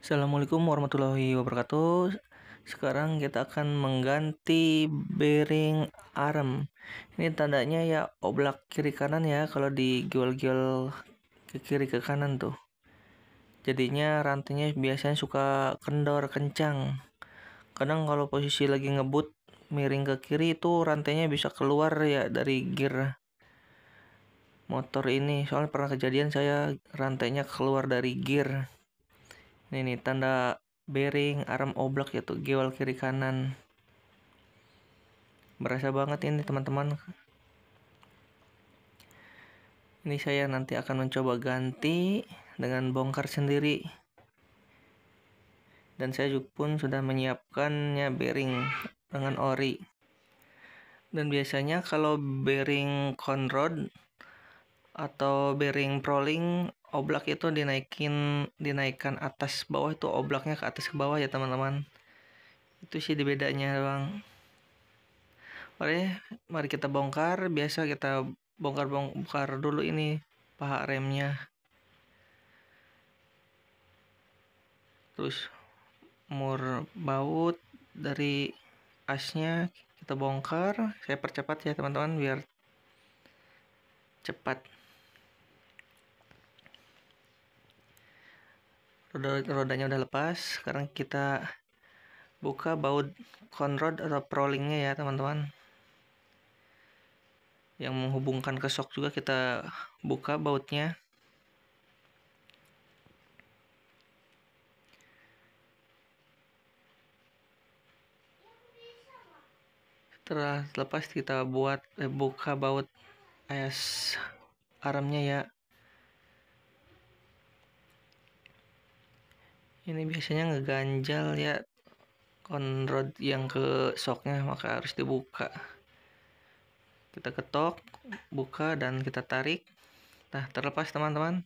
Assalamualaikum warahmatullahi wabarakatuh. Sekarang kita akan mengganti bearing arm. Ini tandanya ya oblak kiri kanan ya, kalau digiol-giol ke kiri ke kanan tuh. Jadinya rantainya biasanya suka kendor kencang. Kadang kalau posisi lagi ngebut miring ke kiri itu rantainya bisa keluar ya dari gear motor ini. Soalnya pernah kejadian saya rantainya keluar dari gear. Ini nih tanda bearing arm oblak ya tuh, giol kiri kanan. Berasa banget ini teman-teman. Ini saya nanti akan mencoba ganti dengan bongkar sendiri. Dan saya pun sudah menyiapkannya bearing dengan ori. Dan biasanya kalau bearing conrod atau bearing proling oblak itu dinaikkan atas bawah, itu oblaknya ke atas ke bawah ya teman-teman. Itu sih bedanya bang. Mari kita bongkar. Biasa kita bongkar dulu ini paha remnya. Terus mur baut dari asnya kita bongkar. Saya percepat ya teman-teman biar cepat. Rodanya udah lepas. Sekarang kita buka baut conrod atau prolingnya ya teman-teman. Yang menghubungkan ke shock juga kita buka bautnya. Setelah lepas kita buka baut as armnya ya. Ini biasanya ngeganjal ya conrod yang ke shocknya, maka harus dibuka. Kita ketok, buka, dan kita tarik. Nah, terlepas teman-teman.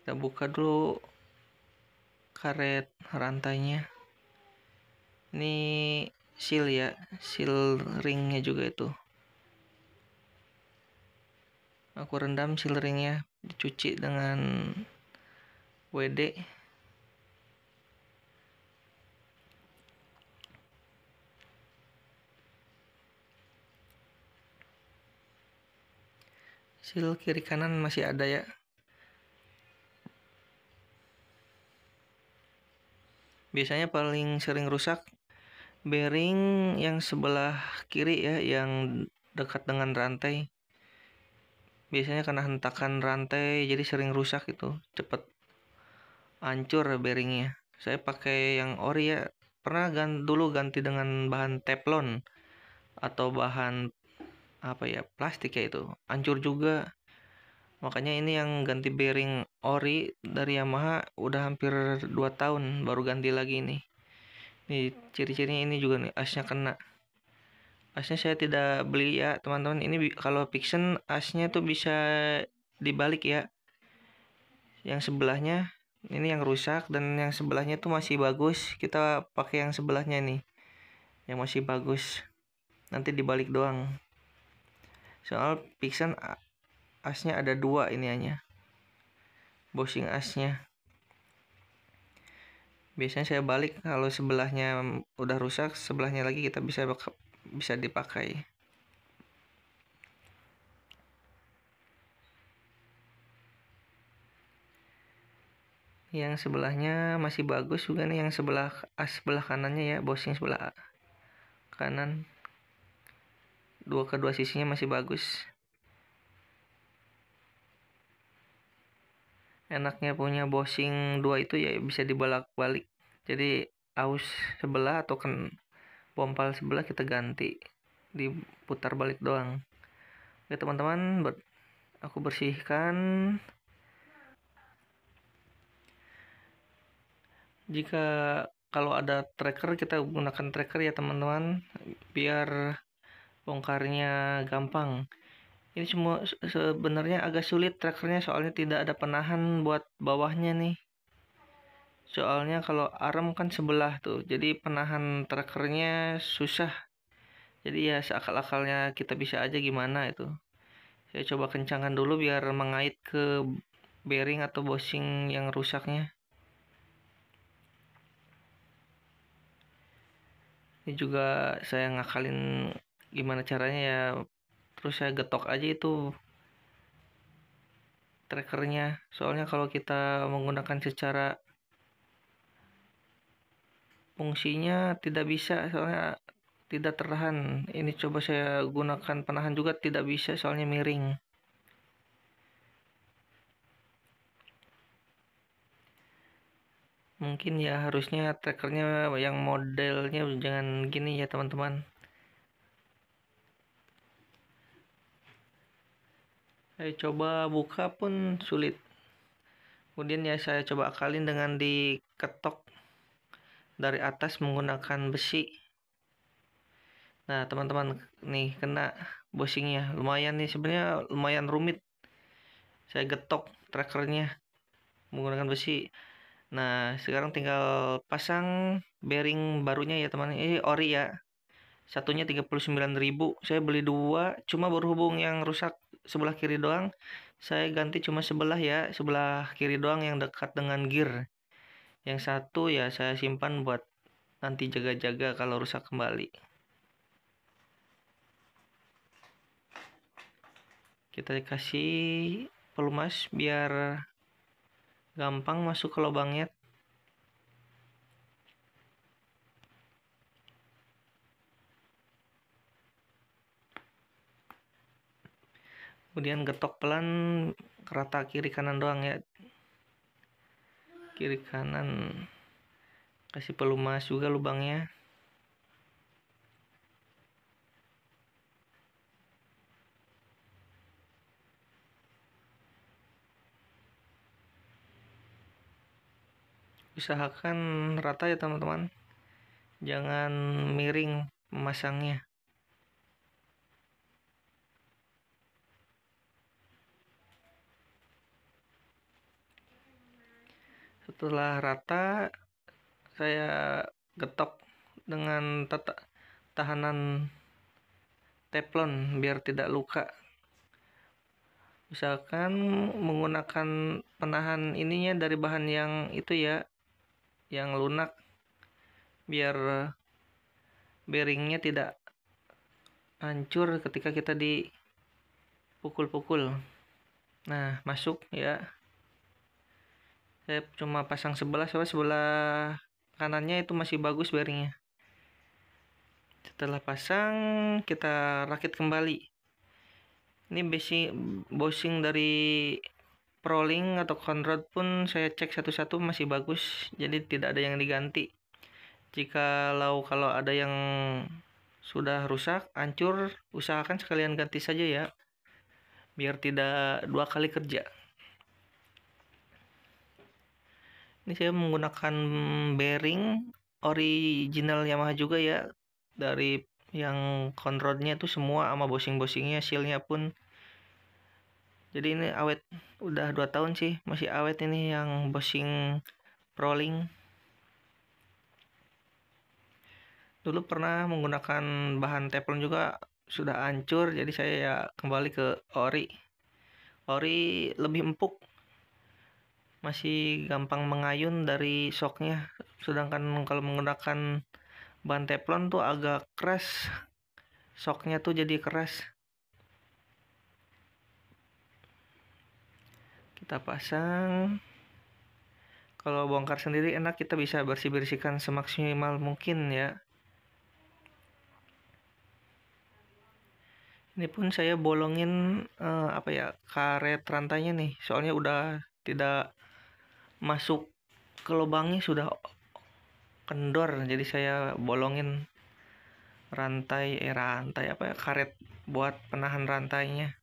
Kita buka dulu karet rantainya. Ini seal ya, seal ringnya juga itu. Aku rendam seal ringnya, dicuci dengan WD. Seal kiri kanan masih ada ya. Biasanya paling sering rusak bearing yang sebelah kiri ya, yang dekat dengan rantai. Biasanya karena hentakan rantai jadi sering rusak itu, cepet hancur bearingnya. Saya pakai yang ori ya. Pernah dulu ganti dengan bahan teflon atau bahan apa ya, plastik ya, itu hancur juga. Makanya ini yang ganti bearing ori dari Yamaha udah hampir 2 tahun baru ganti lagi nih. Nih ciri-cirinya ini juga nih, asnya kena. Asnya saya tidak beli ya teman-teman. Ini kalau Pixen asnya tuh bisa dibalik ya. Yang sebelahnya ini yang rusak dan yang sebelahnya tuh masih bagus. Kita pakai yang sebelahnya nih, yang masih bagus. Nanti dibalik doang. Soal Pixen asnya ada 2 ini hanya. Bushing asnya. Biasanya saya balik kalau sebelahnya udah rusak, sebelahnya lagi kita bisa dipakai. Yang sebelahnya masih bagus juga nih, yang sebelah kanannya ya, bushing sebelah kanan. Kedua sisinya masih bagus. Enaknya punya bushing 2 itu ya bisa dibolak-balik. Jadi aus sebelah atau pompal sebelah kita ganti, diputar balik doang. Oke teman-teman, aku bersihkan. Jika kalau ada tracker, kita gunakan tracker ya teman-teman, biar bongkarnya gampang. Ini semua sebenarnya agak sulit trackernya, soalnya tidak ada penahan buat bawahnya nih. Soalnya kalau arm kan sebelah tuh, jadi penahan trackernya susah. Jadi ya seakal-akalnya kita bisa aja gimana itu. Saya coba kencangkan dulu biar mengait ke bearing atau bushing yang rusaknya. Ini juga saya ngakalin gimana caranya ya, terus saya getok aja itu trackernya. Soalnya kalau kita menggunakan secara fungsinya tidak bisa, soalnya tidak tertahan. Ini coba saya gunakan penahan juga tidak bisa, soalnya miring. Mungkin ya harusnya trackernya yang modelnya jangan gini ya teman-teman. Saya coba buka pun sulit. Kemudian ya saya coba akalin dengan diketok dari atas menggunakan besi. Nah teman-teman, nih kena bushingnya. Lumayan nih, sebenarnya lumayan rumit. Saya getok trackernya menggunakan besi. Nah sekarang tinggal pasang bearing barunya ya teman. Ini ori ya. Satunya 39.000. Saya beli dua, cuma berhubung yang rusak sebelah kiri doang. Saya ganti cuma sebelah ya, sebelah kiri doang yang dekat dengan gear. Yang satu ya saya simpan buat nanti jaga-jaga kalau rusak kembali. Kita kasih pelumas biar gampang masuk ke lubangnya. Kemudian getok pelan rata kiri kanan doang ya. Kiri kanan. Kasih pelumas juga lubangnya. Usahakan rata ya teman-teman. Jangan miring memasangnya. Setelah rata, saya getok dengan tahanan teflon biar tidak luka. Misalkan menggunakan penahan ininya dari bahan yang itu ya, yang lunak, biar bearingnya tidak hancur ketika kita dipukul-pukul. Nah masuk ya. Saya cuma pasang sebelah, soalnya sebelah kanannya itu masih bagus bearingnya. Setelah pasang, kita rakit kembali. Ini bushing dari Prolink atau Conrod pun saya cek satu-satu masih bagus, jadi tidak ada yang diganti. Kalau ada yang sudah rusak, hancur, usahakan sekalian ganti saja ya, biar tidak dua kali kerja. Ini saya menggunakan bearing original Yamaha juga ya, dari yang Conrodnya itu semua sama bushing-bushingnya, sealnya pun. Jadi ini awet, udah 2 tahun sih masih awet ini yang bushing Prolink. Dulu pernah menggunakan bahan teflon juga sudah hancur, jadi saya ya kembali ke ori. Ori lebih empuk, masih gampang mengayun dari shocknya. Sedangkan kalau menggunakan bahan teflon tuh agak keras, shocknya tuh jadi keras. Kita pasang. Kalau bongkar sendiri enak, kita bisa bersih-bersihkan semaksimal mungkin ya. Ini pun saya bolongin karet rantainya nih, soalnya udah tidak masuk ke lubangnya, sudah kendor, jadi saya bolongin karet buat penahan rantainya.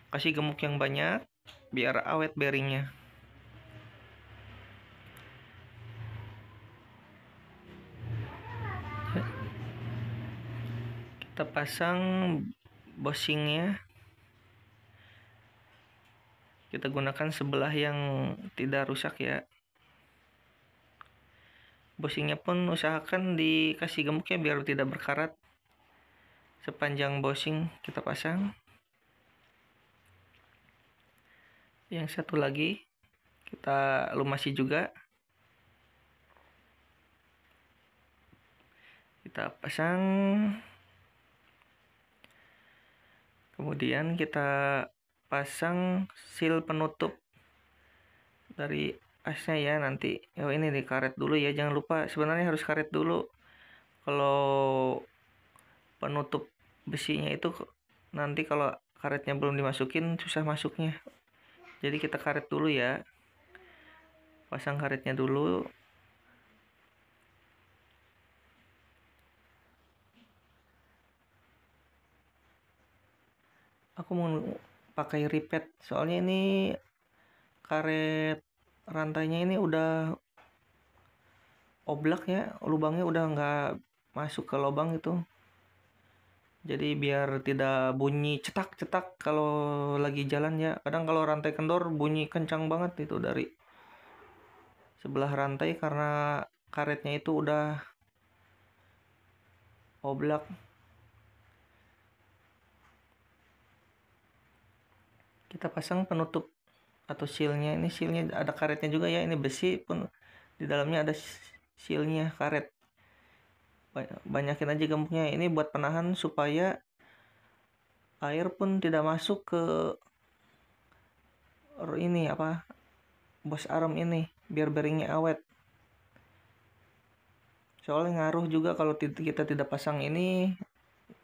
Kasih gemuk yang banyak biar awet bearingnya. Kita pasang bushingnya. Kita gunakan sebelah yang tidak rusak ya. Bushingnya pun usahakan dikasih gemuknya biar tidak berkarat. Sepanjang bushing kita pasang. Yang satu lagi kita lumasi juga. Kita pasang. Kemudian kita pasang seal penutup dari asnya ya nanti. Oh ini di karet dulu ya, jangan lupa sebenarnya harus karet dulu. Kalau penutup besinya itu nanti kalau karetnya belum dimasukin susah masuknya. Jadi kita karet dulu ya. Pasang karetnya dulu. Aku mau pakai ripet soalnya ini karet rantainya ini udah oblak ya, lubangnya udah nggak masuk ke lubang itu. Jadi biar tidak bunyi cetak-cetak kalau lagi jalan ya. Kadang kalau rantai kendor bunyi kencang banget itu dari sebelah rantai karena karetnya itu udah oblak. Kita pasang penutup atau sealnya. Ini sealnya ada karetnya juga ya. Ini besi pun di dalamnya ada sealnya karet. Banyakin aja gemboknya. Ini buat penahan supaya air pun tidak masuk ke ini apa bos arm ini, biar bearingnya awet. Soalnya ngaruh juga kalau kita tidak pasang ini,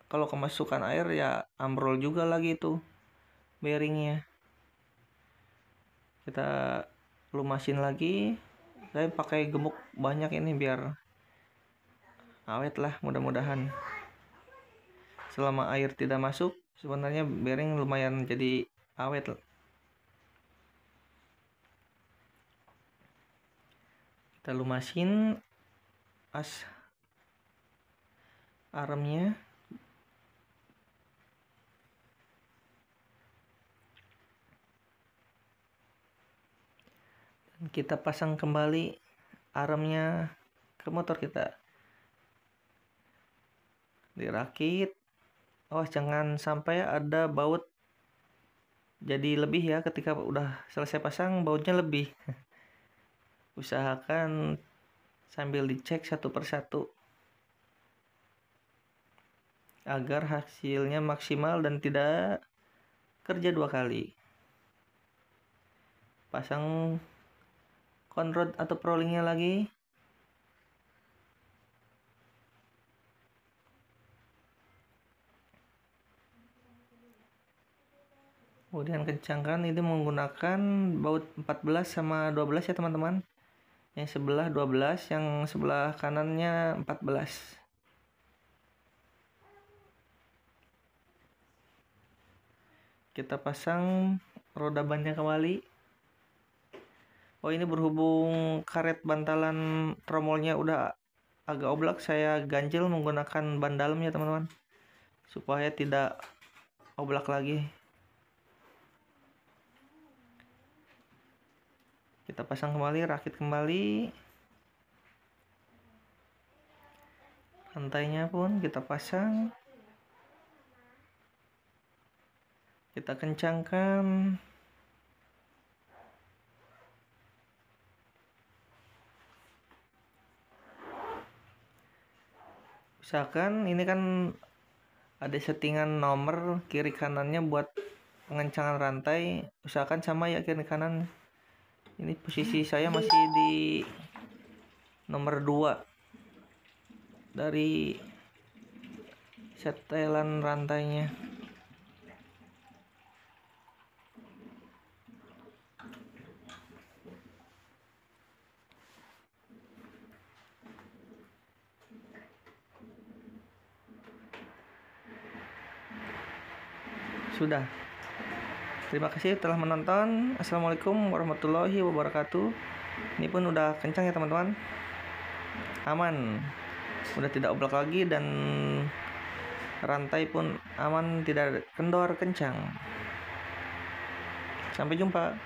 kalau kemasukan air ya ambrol juga lagi itu bearingnya. Kita lumasin lagi. Saya pakai gemuk banyak ini biar awet lah, mudah-mudahan. Selama air tidak masuk sebenarnya bearing lumayan jadi awet. Kita lumasin as armnya. Dan kita pasang kembali armnya ke motor kita. Dirakit. Oh, jangan sampai ada baut jadi lebih ya, ketika udah selesai pasang bautnya lebih. Usahakan sambil dicek satu persatu agar hasilnya maksimal dan tidak kerja dua kali. Pasang conrod atau prolingnya lagi. Kemudian kencangkan. Ini menggunakan baut 14 sama 12 ya teman-teman. Yang sebelah 12, yang sebelah kanannya 14. Kita pasang roda bannya kembali. Oh, ini berhubung karet bantalan tromolnya udah agak oblak, saya ganjel menggunakan ban dalam ya teman-teman, supaya tidak oblak lagi. Kita pasang kembali, rakit kembali. Rantainya pun kita pasang. Kita kencangkan. Usahakan ini kan ada settingan nomor kiri kanannya buat pengencangan rantai. Usahakan sama ya kiri kanan. Ini posisi saya masih di nomor 2 dari setelan rantainya. Sudah. Terima kasih telah menonton. Assalamualaikum warahmatullahi wabarakatuh. Ini pun udah kencang ya teman-teman. Aman. Udah tidak oblak lagi dan rantai pun aman, tidak kendor kencang. Sampai jumpa.